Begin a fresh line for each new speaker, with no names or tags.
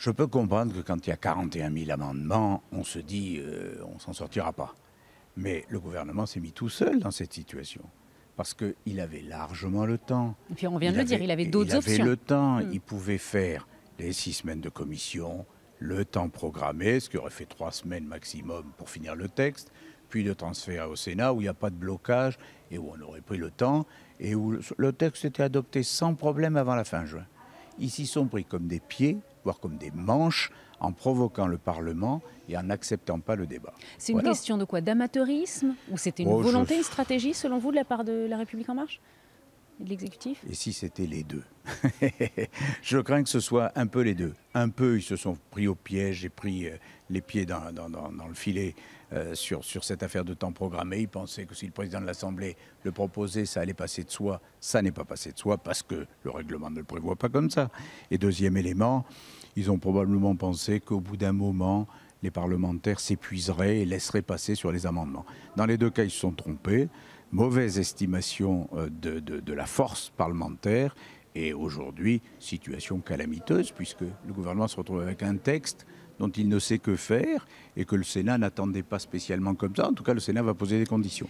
Je peux comprendre que quand il y a 41 000 amendements, on se dit on s'en sortira pas. Mais le gouvernement s'est mis tout seul dans cette situation. Parce qu'il avait largement le temps.
Et puis on vient de le dire, il avait d'autres options.
Il avait le temps, il pouvait faire les 6 semaines de commission, le temps programmé, ce qui aurait fait 3 semaines maximum pour finir le texte, puis de transférer au Sénat où il n'y a pas de blocage et où on aurait pris le temps et où le texte était adopté sans problème avant la fin juin. Ils s'y sont pris comme des pieds, voire comme des manches, en provoquant le Parlement et en n'acceptant pas le débat.
C'est une question de quoi? D'amateurisme? Ou c'était une volonté, une stratégie, selon vous, de la part de La République En Marche et de l'exécutif?
Et si c'était les deux? Je crains que ce soit un peu les deux. Un peu, ils se sont pris au piège et pris les pieds dans le filet sur cette affaire de temps programmé. Ils pensaient que si le président de l'Assemblée le proposait, ça allait passer de soi. Ça n'est pas passé de soi parce que le règlement ne le prévoit pas comme ça. Et deuxième élément, ils ont probablement pensé qu'au bout d'un moment, les parlementaires s'épuiseraient et laisseraient passer sur les amendements. Dans les deux cas, ils se sont trompés. Mauvaise estimation de la force parlementaire et aujourd'hui, situation calamiteuse puisque le gouvernement se retrouve avec un texte dont il ne sait que faire et que le Sénat n'attendait pas spécialement comme ça. En tout cas, le Sénat va poser des conditions.